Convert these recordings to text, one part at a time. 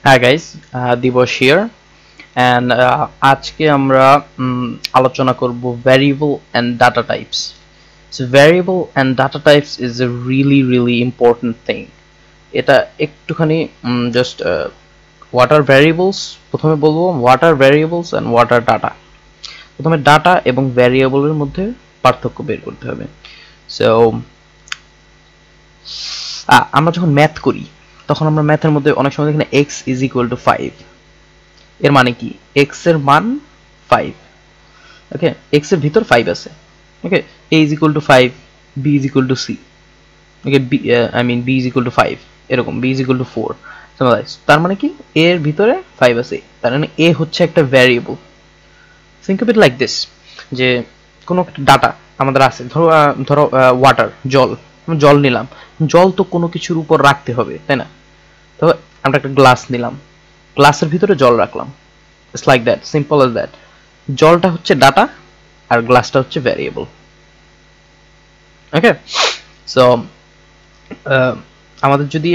Hi guys, Dibosh here, and আজকে আমরা আলোচনা করব variable and data types. So variable and data types is a really important thing. এটা একটুখানি just what are variables প্রথমে বলবো what are variables and what are data. প্রথমে data এবং variable এর মধ্যে পার্থক্য বের করতে হবে. So আমরা যখন ম্যাথ করি তখন আমরা ম্যাথের মধ্যে অনেক সময় দেখি না x is equal to 5 এর মানে কি x এর মান 5 ওকে x এর ভিতর 5 আছে ওকে a is equal to 5 b is equal to c okay I mean b is equal to 5 এরকম b is equal to 4 তার মানে কি a এর ভিতরে 5 আছে তার মানে a হচ্ছে একটা variable think of it like this যে কোন একটা ডাটা আমাদের আছে ধরো ওয়াটার জল নিলাম জল তো কোনো কিছুর উপর রাখতে হবে তাই না তো আমরা একটা গ্লাস নিলাম গ্লাসের ভিতরে জল রাখলাম it's like that simple as that জলটা হচ্ছে ডাটা আর গ্লাসটা হচ্ছে ভ্যারিয়েবল ওকে সো আমাদের যদি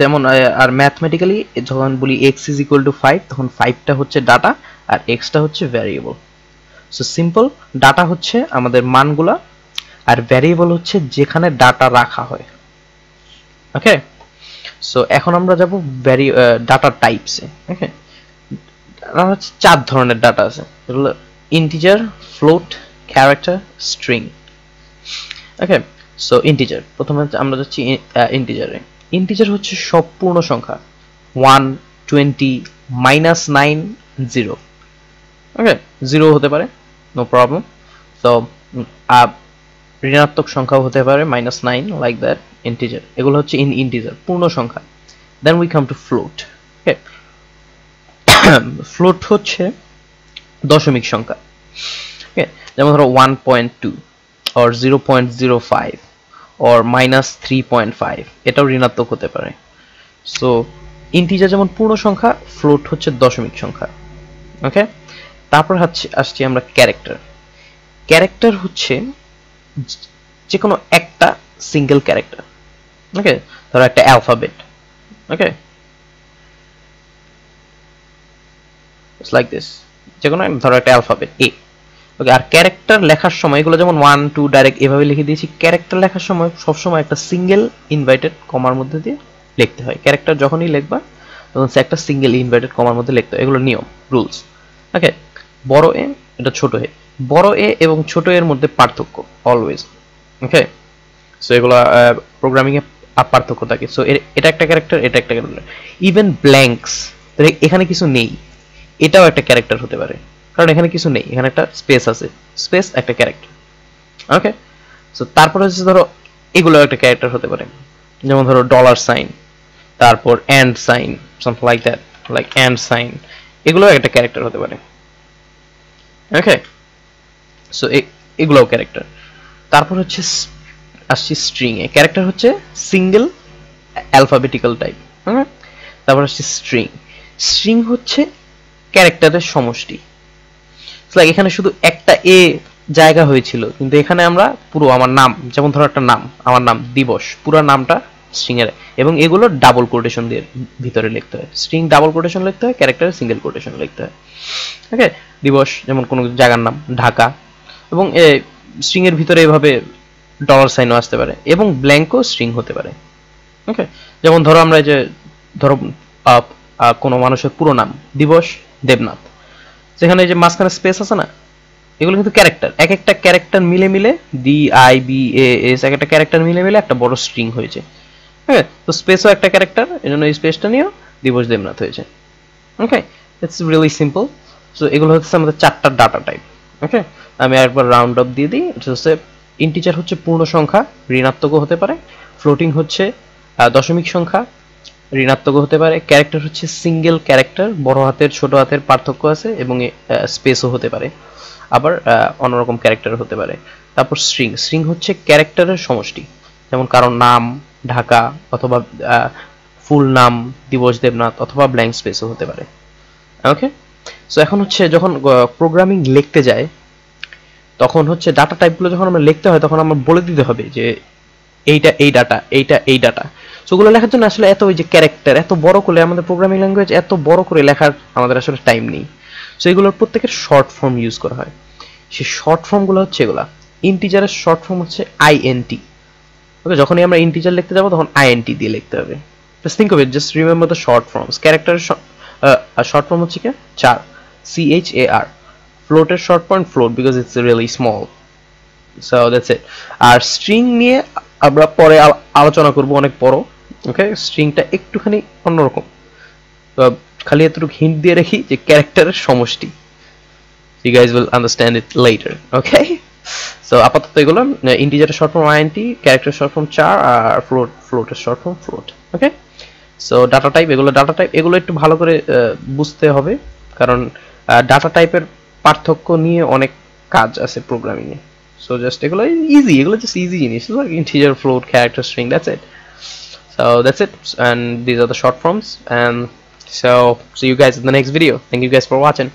যেমন আর ম্যাথমেটিক্যালি যখন বলি x is equal to 5 তখন 5টা হচ্ছে ডাটা আর x টা হচ্ছে ভ্যারিয়েবল সো সিম্পল ডাটা হচ্ছে আমাদের মানগুলা আর ভ্যারিয়েবল হচ্ছে যেখানে ডাটা রাখা হয় ওকে সো এখন আমরা যাব ডাটা টাইপসে ওকে চার ধরনের ডাটা আছে এগুলো integer float character string okay so integer প্রথমে আমরা যাচ্ছি ইন্টিজারে ইন্টিজার হচ্ছে সব পূর্ণ সংখ্যা 1 20 -9 0 ওকে 0 হতে পারে নো প্রবলেম সো ঋণাত্মক সংখ্যাও হতে পারে -9 লাইক দ্যাট ইন্টিজার এগুলো হচ্ছে ইন্টিজার পূর্ণ সংখ্যা then we come to float okay float হচ্ছে দশমিক সংখ্যা ওকে যেমন ধরো 1.2 or 0.05 or -3.5 এটাও ঋণাত্মক হতে পারে সো ইন্টিজার যেমন পূর্ণ সংখ্যা ফ্লোট হচ্ছে দশমিক সংখ্যা ওকে তারপর আসছি আমরা ক্যারেক্টার ক্যারেক্টার হচ্ছে যে কোনো একটা সিঙ্গেল ক্যারেক্টার ওকে ধরো একটা alphabet okay it's like this যে কোনো ধরো একটা অ্যালফাবেট এ ওকে আর ক্যারেক্টার লেখার সময় এগুলো যেমন 1 2 ডাইরেক্ট এভাবে লিখে দিয়েছি ক্যারেক্টার লেখার সময় সব সময় একটা সিঙ্গেল ইনভার্টেড কমার মধ্যে দিয়ে লিখতে হয় ক্যারেক্টার যখনই লিখবা তখন সে একটা সিঙ্গেল ইনভার্টেড কমার মধ্যে লিখতে হয় এগুলো নিয়ম রুলস ওকে বড় এ এটা ছোট এ বড় এ এবং ছোট এর মধ্যে পার্থক্য অলওয়েজ ওকে সো এগুলো প্রোগ্রামিং এ পার্থক্য থাকে সো এটা একটা ক্যারেক্টার এটা একটা ক্যারেক্টার ইভেন ব্ল্যাঙ্কস এখানে কিছু নেই এটাও একটা ক্যারেক্টার হতে পারে কারণ এখানে কিছু নেই এখানে একটা স্পেস আছে স্পেস একটা ক্যারেক্টার ওকে সো তারপর হচ্ছে ধরো এগুলো একটা ক্যারেক্টার হতে পারে যেমন ধরো ডলার সাইন তারপর and sign something like that like and sign এগুলো একটা ক্যারেক্টার হতে পারে ওকে সো এগুলোও ক্যারেক্টার তারপর হচ্ছে আসছে স্ট্রিং এ ক্যারেক্টার হচ্ছে সিঙ্গেল অ্যালফাবেটিক্যাল টাইপ ওকে তারপর আসছে স্ট্রিং স্ট্রিং হচ্ছে ক্যারেক্টারের সমষ্টি লাইক এখানে শুধু একটা এ জায়গা হয়েছিল কিন্তু এখানে আমরা পুরো আমার নাম যেমন ধরো একটা নাম আমার নাম দিবস পুরো নামটা স্ট্রিং এর এবং এগুলো ডাবল কোটেশন দিয়ে ভিতরে লিখতে হয় স্ট্রিং ডাবল কোটেশন লিখতে হয় ক্যারেক্টারে সিঙ্গেল কোটেশন লিখতে হয় ওকে দিবস যেমন কোনো জায়গার নাম ঢাকা এবং স্ট্রিং এর ভিতরে এভাবে ডলার সাইনও আসতে পারে এবং ব্ল্যাঙ্কও স্ট্রিং হতে পারে ওকে যেমন ধরো আমরা যে ধরো কোনো মানুষের পুরো নাম দিবস দেবনাথ যেখানে যে মাঝখানে স্পেস আছে না এগুলো কিন্তু ক্যারেক্টার এক একটা ক্যারেক্টার মিলে মিলে D I B A S এক একটা ক্যারেক্টার মিলে মিলে একটা বড় স্ট্রিং হয়েছে হ্যাঁ তো স্পেসও একটা ক্যারেক্টার এজন্য এই স্পেসটা নিয়েও দিবস দেবনাথ হয়েছে okay it's really simple so এগুলো হচ্ছে আমাদের চারটা ডাটা টাইপ ওকে আমি একবার রাউন্ড আপ দিয়ে দিই এটা হচ্ছে ইন্টিজার হচ্ছে পূর্ণ সংখ্যা ঋণাত্মকও হতে পারে ফ্লোটিং হচ্ছে দশমিক সংখ্যা ঋণাত্মক হতে পারে ক্যারেক্টার হচ্ছে সিঙ্গেল ক্যারেক্টার বড় হাতের ছোট হাতের পার্থক্য আছে এবং স্পেসও হতে পারে আবার অন্যরকম ক্যারেক্টার হতে পারে তারপর স্ট্রিং স্ট্রিং হচ্ছে ক্যারেক্টারের সমষ্টি যেমন কারণ নাম ঢাকা অথবা ফুল নাম দিবস দেবনাথ অথবা ব্ল্যাঙ্ক স্পেসও হতে পারে ওকে সো এখন হচ্ছে যখন প্রোগ্রামিং লিখতে যায় তখন হচ্ছে ডাটা টাইপগুলো যখন আমরা লিখতে হয় তখন আমরা বলে দিতে হবে যে এইটা এই ডাটা এইটা এই ডাটা সো ওগুলো লেখার জন্য আসলে এত ওই যে ক্যারেক্টার এত বড় করে আমাদের প্রোগ্রামিং ল্যাঙ্গুয়েজ এত বড় করে লেখার আমাদের আসলে টাইম নেই। সো এগুলোর প্রত্যেকের শর্ট ফর্ম ইউজ করা হয়। সেই শর্ট ফর্মগুলো হচ্ছে এগুলা। ইন্টিজারের শর্ট ফর্ম হচ্ছে আইএনটি। ওকে, যখনই আমরা ইন্টিজার লিখতে যাব তখন আইএনটি দিয়ে লিখতে হবে। Just think of it, just remember the short forms. ক্যারেক্টারের শর্ট ফর্ম হচ্ছে কি চার, CHAR। ফ্লোটের short form float because it's really small. So that's it. আর স্ট্রিং নিয়ে আমরা পরে আলোচনা করব অনেক বড়। ওকে, স্ট্রিংটা একটুখানি অন্যরকম, খালি এতটুকু হিন্ট দিয়ে রাখি যে ক্যারেক্টারের সমষ্টি। You guys will understand it later. Okay, so আপাতত এগুলো ইন্টিজারের short form INT, character short form char, আর ফ্লোটের short form float. Okay, so data type, এগুলো একটু ভালো করে বুঝতে হবে, কারণ ডাটা টাইপের পার্থক্য নিয়ে অনেক কাজ আছে প্রোগ্রামিং এ। সো জাস্ট এগুলো জাস্ট ইজি জিনিস, like integer, float, character, string, that's it. So that's it, and these are the short forms, and so see you guys in the next video. Thank you guys for watching.